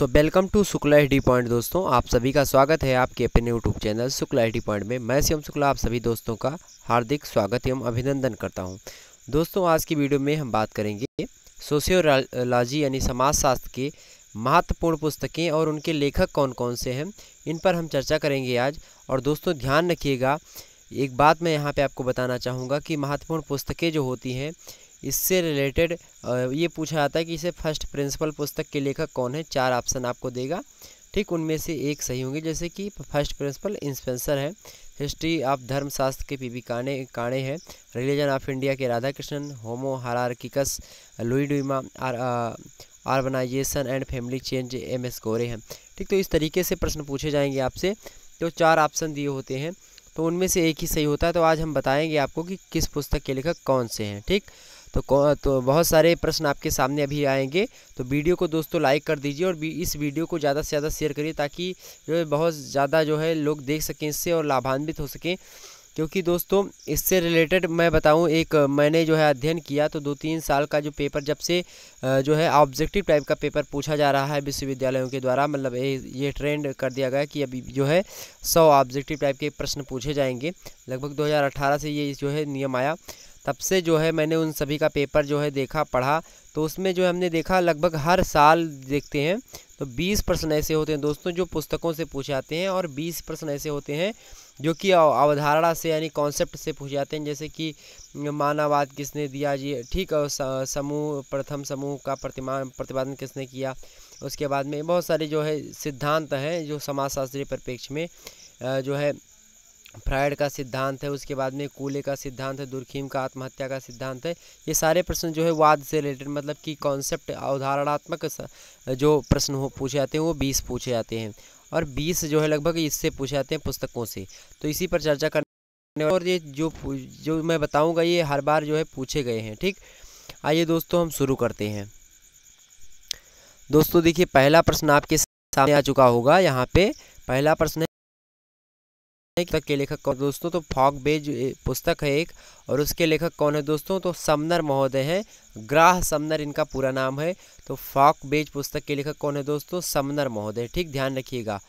Welcome to Shukla HD point. दोस्तों आप सभी का स्वागत है आपके अपने YouTube channel Shukla HD point में। मैं शिवम शुक्ला आप सभी दोस्तों का हार्दिक स्वागत एवं अभिनंदन करता हूं। दोस्तों आज की वीडियो में हम बात करेंगे सोशियोलॉजी यानी समाजशास्त्र के महत्वपूर्ण पुस्तकें और उनके लेखक कौन कौन से हैं, इन पर हम चर्चा करेंगे आज। और दोस्तों ध्यान रखिएगा, एक बात मैं यहाँ पर आपको बताना चाहूँगा कि महत्वपूर्ण पुस्तकें जो होती हैं इससे रिलेटेड ये पूछा जाता है कि इसे फर्स्ट प्रिंसिपल पुस्तक के लेखक कौन है। 4 ऑप्शन आपको देगा, ठीक, उनमें से एक सही होंगे। जैसे कि फर्स्ट प्रिंसिपल स्पेंसर है, हिस्ट्री ऑफ धर्मशास्त्र के पीबी काणे है, रिलीजन ऑफ इंडिया के Radhakrishnan, homo hierarchicus Louis Dumont, urbanisation and family change MS. Gore हैं। ठीक, तो इस तरीके से प्रश्न पूछे जाएंगे आपसे। तो 4 ऑप्शन दिए होते हैं तो उनमें से एक ही सही होता है। तो आज हम बताएंगे आपको कि किस पुस्तक के लेखक कौन से हैं। ठीक, तो बहुत सारे प्रश्न आपके सामने अभी आएंगे, तो वीडियो को दोस्तों लाइक कर दीजिए और इस वीडियो को ज़्यादा से ज़्यादा शेयर करिए ताकि जो है बहुत ज़्यादा जो है लोग देख सकें इससे और लाभान्वित हो सकें। क्योंकि दोस्तों इससे रिलेटेड मैं बताऊं, एक मैंने जो है अध्ययन किया तो 2-3 साल का जो पेपर जब से जो है ऑब्जेक्टिव टाइप का पेपर पूछा जा रहा है विश्वविद्यालयों के द्वारा, मतलब ये ट्रेंड कर दिया गया कि अभी जो है 100 ऑब्जेक्टिव टाइप के प्रश्न पूछे जाएंगे। लगभग 2018 से ये जो है नियम आया, तब से जो है मैंने उन सभी का पेपर जो है देखा, पढ़ा। तो उसमें जो हमने देखा लगभग हर साल देखते हैं तो 20 प्रश्न ऐसे होते हैं दोस्तों जो पुस्तकों से पूछे जाते हैं, और 20 प्रश्न ऐसे होते हैं जो कि अवधारणा से यानी कॉन्सेप्ट से पूछे जाते हैं। जैसे कि मानववाद किसने दिया जी, ठीक, प्रथम समूह का प्रतिपादन किसने किया। उसके बाद में बहुत सारे जो है सिद्धांत हैं जो समाजशास्त्रीय परिप्रेक्ष्य में जो है फ्रायड का सिद्धांत है, उसके बाद में कूले का सिद्धांत है, दुर्खीम का आत्महत्या का सिद्धांत है। ये सारे प्रश्न जो है वाद से रिलेटेड, मतलब कि कॉन्सेप्ट अवधारणात्मक जो प्रश्न पूछे जाते हैं वो 20 पूछे जाते हैं, और 20 जो है लगभग इससे पूछे जाते हैं पुस्तकों से। तो इसी पर चर्चा करने, और ये जो मैं बताऊँगा ये हर बार जो है पूछे गए हैं। ठीक, आइए दोस्तों हम शुरू करते हैं। दोस्तों देखिए पहला प्रश्न आपके सामने आ चुका होगा। यहाँ पे पहला प्रश्न पुस्तक के लेखक कौन दोस्तों, तो फॉकबेज पुस्तक है एक, और उसके लेखक कौन है दोस्तों, तो समनर महोदय हैं, ग्राह समनर इनका पूरा नाम है। तो फॉकबेज पुस्तक के लेखक कौन है दोस्तों, समनर महोदय। ठीक, ध्यान रखिएगा।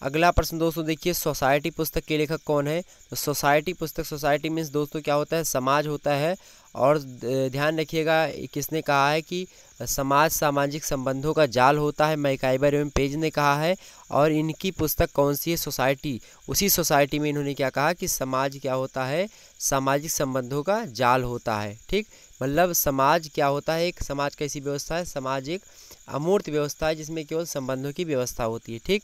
अगला प्रश्न दोस्तों देखिए, सोसाइटी पुस्तक के लेखक कौन है, तो सोसाइटी पुस्तक, सोसाइटी मीन्स दोस्तों क्या होता है, समाज होता है। और ध्यान रखिएगा किसने कहा है कि समाज सामाजिक संबंधों का जाल होता है, मैकाइबर एवं पेज ने कहा है। और इनकी पुस्तक कौन सी है, सोसाइटी। उसी सोसाइटी में इन्होंने क्या कहा कि समाज क्या होता है, सामाजिक संबंधों का जाल होता है। ठीक, मतलब समाज क्या होता है, एक समाज कैसी व्यवस्था है, समाज एक अमूर्त व्यवस्था है जिसमें केवल संबंधों की व्यवस्था होती है। ठीक,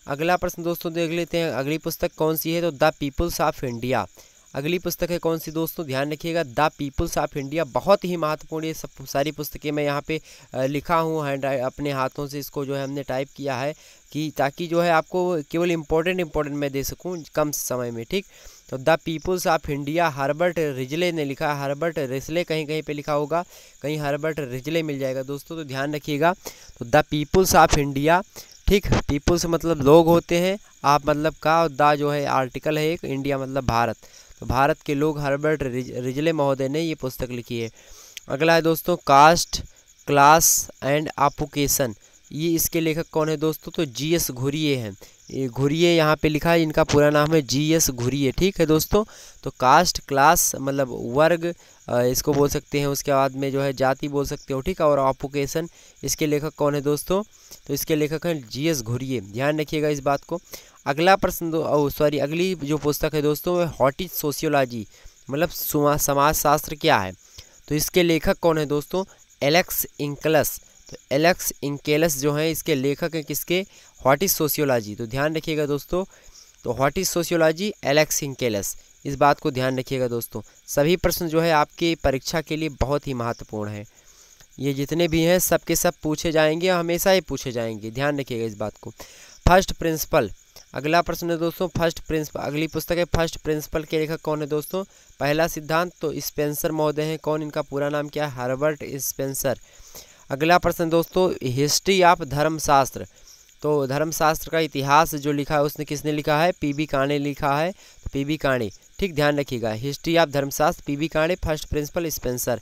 अगला प्रश्न दोस्तों देख लेते हैं, अगली पुस्तक कौन सी है, तो द पीपुल्स ऑफ इंडिया। अगली पुस्तक है कौन सी दोस्तों, ध्यान रखिएगा, द पीपुल्स ऑफ इंडिया। बहुत ही महत्वपूर्ण ये सब सारी पुस्तकें मैं यहाँ पे लिखा हूँ अपने हाथों से, इसको जो है हमने टाइप किया है कि ताकि जो है आपको केवल इम्पोर्टेंट मैं दे सकूँ कम समय में। ठीक, तो the peoples of India Herbert Risley ने लिखा, हर्बर्ट रिजले कहीं कहीं पे लिखा होगा, कहीं हर्बर्ट रिजले मिल जाएगा दोस्तों, तो ध्यान रखिएगा। तो द पीपुल्स ऑफ इंडिया, ठीक, पीपुल्स मतलब लोग होते हैं, आप मतलब का, और द जो है आर्टिकल है एक, इंडिया मतलब भारत, तो भारत के लोग, हर्बर्ट रिजले महोदय ने ये पुस्तक लिखी है। अगला है दोस्तों कास्ट क्लास एंड ऑक्युपेशन, ये इसके लेखक कौन है दोस्तों, तो जी.एस. घुरिये हैं। ये घुरिये यहाँ पे लिखा है, इनका पूरा नाम है जी.एस. घुरिये। ठीक है दोस्तों, तो कास्ट क्लास मतलब वर्ग इसको बोल सकते हैं, उसके बाद में जो है जाति बोल सकते हो। ठीक है, और ऑक्युपेशन इसके लेखक कौन है दोस्तों, तो इसके लेखक हैं जी.एस. घुरिये। ध्यान रखिएगा इस बात को। अगला प्रश्न अगली जो पुस्तक है दोस्तों व्हाट इज सोशियोलॉजी, मतलब समाजशास्त्र क्या है, तो इसके लेखक कौन है दोस्तों, एलेक्स इंकलस। तो एलेक्स इंकेलस जो है इसके लेखक हैं किसके, व्हाट इज सोशियोलॉजी। तो ध्यान रखिएगा दोस्तों, तो व्हाट इज सोशियोलॉजी, एलेक्स इंकेलस, इस बात को ध्यान रखिएगा दोस्तों। सभी प्रश्न जो है आपकी परीक्षा के लिए बहुत ही महत्वपूर्ण है, ये जितने भी हैं सब के सब पूछे जाएंगे, हमेशा ही पूछे जाएंगे, ध्यान रखिएगा इस बात को। फर्स्ट प्रिंसिपल, अगला प्रश्न है दोस्तों फर्स्ट प्रिंसिपल, अगली पुस्तक है फर्स्ट प्रिंसिपल के लेखक कौन है दोस्तों, पहला सिद्धांत, तो स्पेंसर महोदय हैं। कौन, इनका पूरा नाम क्या है, हर्बर्ट स्पेंसर। अगला प्रश्न दोस्तों हिस्ट्री ऑफ धर्मशास्त्र, तो धर्मशास्त्र का इतिहास जो लिखा है उसने किसने लिखा है, पीबी काणे लिखा है, तो पीबी काणे। ठीक, ध्यान रखिएगा, हिस्ट्री ऑफ धर्मशास्त्र PB Kane, first principle Spencer.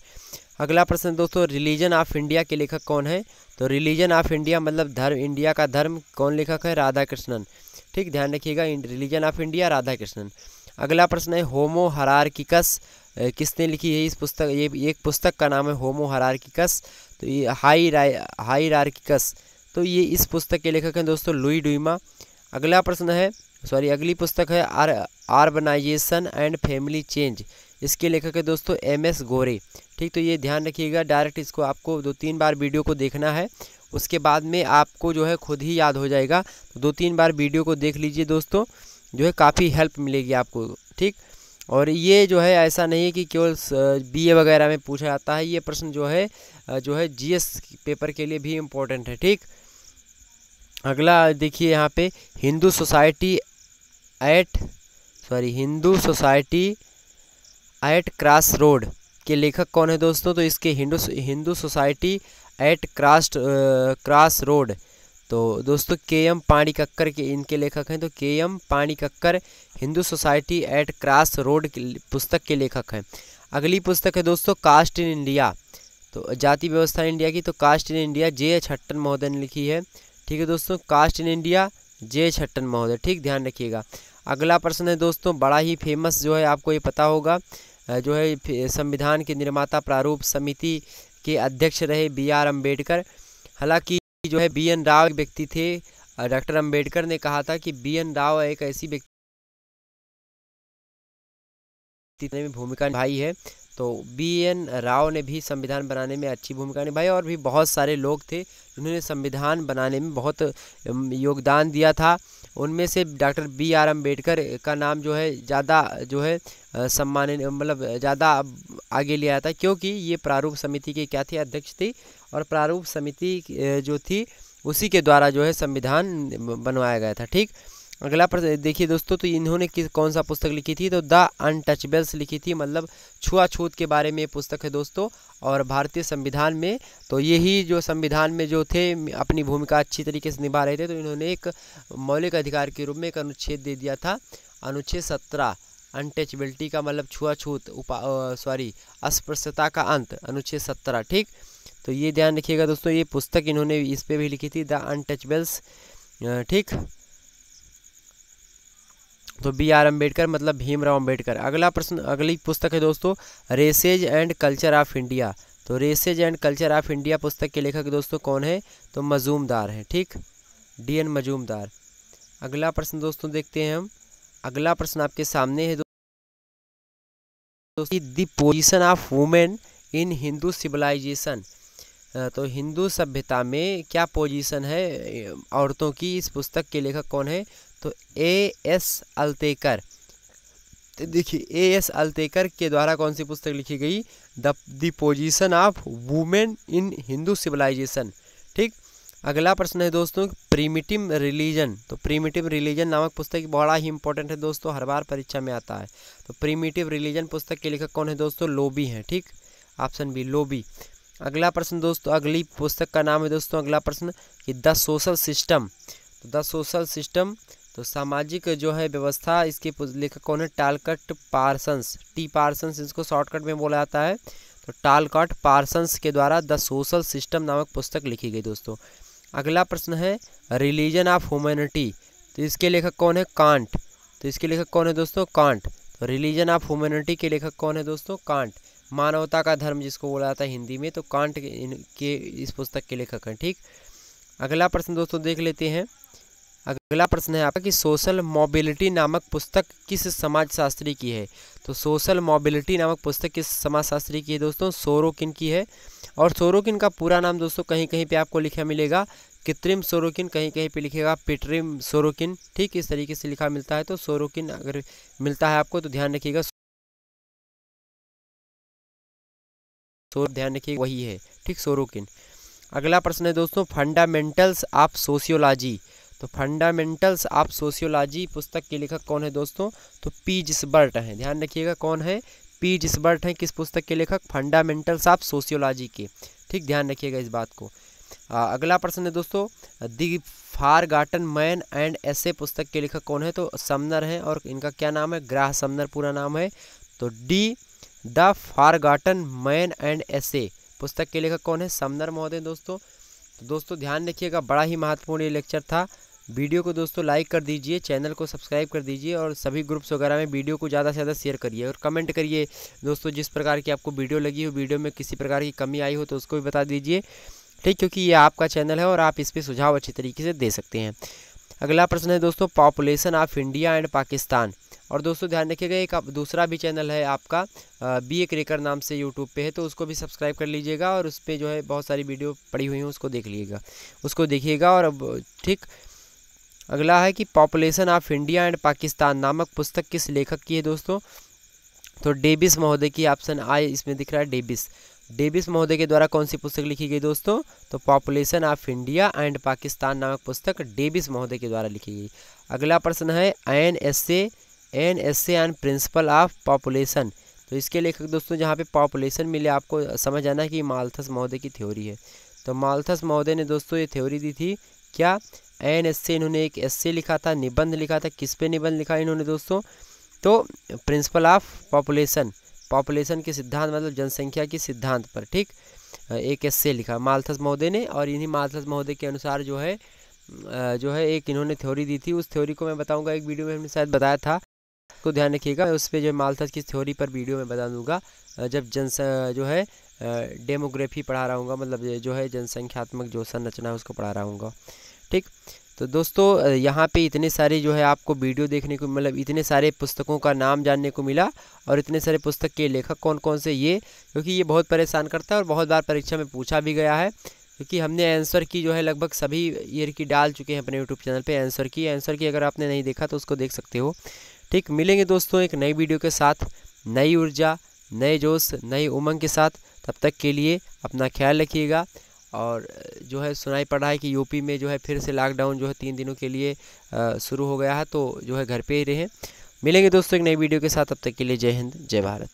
अगला प्रश्न दोस्तों रिलीजन ऑफ इंडिया के लेखक कौन है, तो रिलीजन ऑफ इंडिया मतलब धर्म, इंडिया का धर्म, कौन लेखक है? राधा कृष्णन। ठीक, ध्यान रखिएगा, religion of India Radha Krishnan. अगला प्रश्न है होमो हरार्किकस किसने लिखी है इस पुस्तक? ये एक पुस्तक का नाम है होमो हरार्किकस। तो ये हायरार्किकस, तो ये इस पुस्तक के लेखक हैं दोस्तों लुई डुइमा। अगला प्रश्न है, अगली पुस्तक है अर्बनाइजेशन एंड फैमिली चेंज, इसके लेखक है दोस्तों MS गोरे। ठीक, तो ये ध्यान रखिएगा, डायरेक्ट इसको आपको 2-3 बार वीडियो को देखना है, उसके बाद में आपको जो है खुद ही याद हो जाएगा। तो 2-3 बार वीडियो को देख लीजिए दोस्तों, जो है काफ़ी हेल्प मिलेगी आपको। ठीक, और ये जो है ऐसा नहीं है कि केवल BA वगैरह में पूछा जाता है, ये प्रश्न जो है GS पेपर के लिए भी इम्पोर्टेंट है। ठीक, अगला देखिए यहाँ पे Hindu society at cross road के लेखक कौन है दोस्तों? तो इसके Hindu society at cross road, तो दोस्तों KM पाणिकक्कर के इनके लेखक हैं। तो KM Panikkar Hindu society at cross road पुस्तक के लेखक हैं। अगली पुस्तक है दोस्तों कास्ट इन इंडिया, तो जाति व्यवस्था इंडिया की, तो cast in India J.H. Hutton महोदय ने लिखी है। ठीक है दोस्तों, cast in India J.H. Hutton महोदय। ठीक, ध्यान रखिएगा। अगला प्रश्न है दोस्तों बड़ा ही फेमस, जो है आपको ये पता होगा, जो है संविधान के निर्माता प्रारूप समिति के अध्यक्ष रहे BR अम्बेडकर। हालांकि जो है BN राव एक व्यक्ति थे, डॉक्टर अम्बेडकर ने कहा था कि BN राव एक ऐसी व्यक्ति में भूमिका निभाई है, तो BN राव ने भी संविधान बनाने में अच्छी भूमिका निभाई, और भी बहुत सारे लोग थे जिन्होंने संविधान बनाने में बहुत योगदान दिया था। उनमें से डॉक्टर BR अम्बेडकर का नाम जो है ज़्यादा जो है सम्मानित, मतलब ज़्यादा आगे लिया था, क्योंकि ये प्रारूप समिति के क्या थे? अध्यक्ष थी, और प्रारूप समिति जो थी उसी के द्वारा जो है संविधान बनवाया गया था। ठीक, अगला प्रश्न देखिए दोस्तों, तो इन्होंने कौन सा पुस्तक लिखी थी? तो द अनटचेबल्स लिखी थी, मतलब छुआछूत के बारे में पुस्तक है दोस्तों। और भारतीय संविधान में तो यही जो संविधान में जो थे अपनी भूमिका अच्छी तरीके से निभा रहे थे, तो इन्होंने एक मौलिक अधिकार के रूप में एक अनुच्छेद दे दिया था, अनुच्छेद 17, अनटचेबिलिटी का मतलब छुआछूत अस्पृश्यता का अंत, अनुच्छेद 17। ठीक, तो ये ध्यान रखिएगा दोस्तों, ये पुस्तक इन्होंने इस पे भी लिखी थी, द अनटचेबल्स। ठीक, तो BR अम्बेडकर मतलब भीमराव अम्बेडकर। अगला प्रश्न, अगली पुस्तक है दोस्तों races and culture of India, तो races and culture of India पुस्तक के लेखक दोस्तों कौन है? तो मजूमदार हैं। ठीक, DN मजूमदार। अगला प्रश्न दोस्तों देखते हैं हम, अगला प्रश्न आपके सामने है दोस्तों, the position of women in Hindu civilisation, तो हिंदू सभ्यता में क्या पोजीशन है औरतों की? इस पुस्तक के लेखक कौन है? तो A.S. अल्तेकर। तो देखिए A.S. अल्तेकर के द्वारा कौन सी पुस्तक लिखी गई? The position of women in Hindu civilisation. ठीक, अगला प्रश्न है दोस्तों प्रीमिटिव रिलीजन, तो प्रीमिटिव रिलीजन नामक पुस्तक बड़ा ही इंपॉर्टेंट है दोस्तों, हर बार परीक्षा में आता है। तो प्रीमिटिव रिलीजन पुस्तक के लेखक कौन है दोस्तों? लोबी हैं। ठीक, ऑप्शन बी लोबी। अगला प्रश्न दोस्तों, अगली पुस्तक का नाम है दोस्तों, अगला प्रश्न कि द सोशल सिस्टम, तो द सोशल सिस्टम, तो सामाजिक जो है व्यवस्था, इसके लेखक कौन है? टालकट पार्सन्स, T पार्सन्स इसको शॉर्टकट में बोला जाता है। तो टालकट पार्सन्स के द्वारा द सोशल सिस्टम नामक पुस्तक लिखी गई दोस्तों। अगला प्रश्न है रिलीजन ऑफ ह्यूमैनिटी, तो इसके लेखक कौन है? कांट, तो इसके लेखक कौन है दोस्तों? कांट। तो रिलीजन ऑफ ह्यूमैनिटी के लेखक कौन है दोस्तों? कांट, मानवता का धर्म जिसको बोला जाता है हिंदी में, तो कांट के इस पुस्तक के लेखक हैं। ठीक, अगला प्रश्न दोस्तों देख लेते हैं। अगला प्रश्न है आपका कि सोशल मोबिलिटी नामक पुस्तक किस समाजशास्त्री की है? तो सोशल मोबिलिटी नामक पुस्तक किस समाजशास्त्री की है दोस्तों? सोरोकिन की है। और सोरोकिन का पूरा नाम दोस्तों कहीं कहीं पे आपको लिखा मिलेगा कृत्रिम सोरोकिन, कहीं कहीं पे लिखेगा पिट्रिम सोरोकिन। ठीक, इस तरीके से लिखा मिलता है। तो सोरोकिन अगर मिलता है आपको तो ध्यान रखिएगा, ध्यान रखिएगा वही है। ठीक, सोरोकिन। अगला प्रश्न है दोस्तों फंडामेंटल्स ऑफ सोशियोलॉजी, तो फंडामेंटल्स ऑफ सोशियोलॉजी पुस्तक के लेखक कौन है दोस्तों? तो P. जिसबर्ट हैं। ध्यान रखिएगा कौन है? P. जिसबर्ट हैं किस पुस्तक के लेखक? फंडामेंटल्स ऑफ सोशियोलॉजी के। ठीक, ध्यान रखिएगा इस बात को। अगला प्रश्न है दोस्तों the forgotten man and essay पुस्तक के लेखक कौन है? तो समनर हैं, और इनका क्या नाम है? ग्राह समनर पूरा नाम है। तो D the forgotten man and essay पुस्तक के लेखक कौन है? समनर महोदय दोस्तों। तो दोस्तों ध्यान रखिएगा, बड़ा ही महत्वपूर्ण ये लेक्चर था। वीडियो को दोस्तों लाइक कर दीजिए, चैनल को सब्सक्राइब कर दीजिए और सभी ग्रुप्स वगैरह में वीडियो को ज़्यादा से ज़्यादा शेयर करिए और कमेंट करिए दोस्तों, जिस प्रकार की आपको वीडियो लगी हो, वीडियो में किसी प्रकार की कमी आई हो तो उसको भी बता दीजिए, ठीक, क्योंकि ये आपका चैनल है और आप इस पर सुझाव अच्छी तरीके से दे सकते हैं। अगला प्रश्न है दोस्तों, population of India and Pakistan. और दोस्तों ध्यान रखिएगा, एक दूसरा भी चैनल है आपका बी क्रेकर नाम से यूट्यूब पे है, तो उसको भी सब्सक्राइब कर लीजिएगा और उस पर जो है बहुत सारी वीडियो पड़ी हुई हैं, उसको देखिएगा और अब ठीक। अगला है कि population of India and Pakistan नामक पुस्तक किस लेखक की है दोस्तों? तो डेविस महोदय की, ऑप्शन आई इसमें दिख रहा है डेविस। डेविस महोदय के द्वारा कौन सी पुस्तक लिखी गई दोस्तों? तो population of India and Pakistan नामक पुस्तक डेविस महोदय के द्वारा लिखी गई। अगला प्रश्न है N S N principle of population. तो इसके लेखक दोस्तों, जहाँ पे पॉपुलेशन मिले आपको समझ आना है कि माल्थस महोदय की थ्योरी है। तो माल्थस महोदय ने दोस्तों ये थ्योरी दी थी क्या? एन एस इन्होंने एक एस्से लिखा था, निबंध लिखा था। किस पे निबंध लिखा इन्होंने दोस्तों? तो प्रिंसिपल ऑफ पॉपुलेशन के सिद्धांत, मतलब जनसंख्या के सिद्धांत पर, ठीक, एक एस्से लिखा माल्थस महोदय ने। और इन्हीं माल्थस महोदय के अनुसार जो है एक इन्होंने थ्योरी दी थी। उस थ्योरी को मैं बताऊंगा एक वीडियो में, हमने शायद बताया था, तो ध्यान रखिएगा। उस पर जो है माल्थस की थ्योरी पर वीडियो में बता दूंगा जब जो है डेमोग्राफी पढ़ा रहा हूँ, मतलब जो है जनसंख्यात्मक जो संरचना है उसको पढ़ा रहा हूँ, ठीक। तो दोस्तों यहाँ पे इतने सारे जो है आपको वीडियो देखने को, मतलब इतने सारे पुस्तकों का नाम जानने को मिला और इतने सारे पुस्तक के लेखक कौन कौन से, ये क्योंकि ये बहुत परेशान करता है और बहुत बार परीक्षा में पूछा भी गया है, क्योंकि हमने आंसर की जो है लगभग सभी ईयर की डाल चुके हैं अपने यूट्यूब चैनल पे। आंसर की अगर आपने नहीं देखा तो उसको देख सकते हो, ठीक। मिलेंगे दोस्तों एक नई वीडियो के साथ, नई ऊर्जा, नए जोश, नई उमंग के साथ। तब तक के लिए अपना ख्याल रखिएगा। और जो है सुनाई पड़ा है कि यूपी में जो है फिर से लॉकडाउन जो है 3 दिनों के लिए शुरू हो गया है, तो जो है घर पे ही रहें। मिलेंगे दोस्तों एक नई वीडियो के साथ, तब तक के लिए जय हिंद, जय भारत।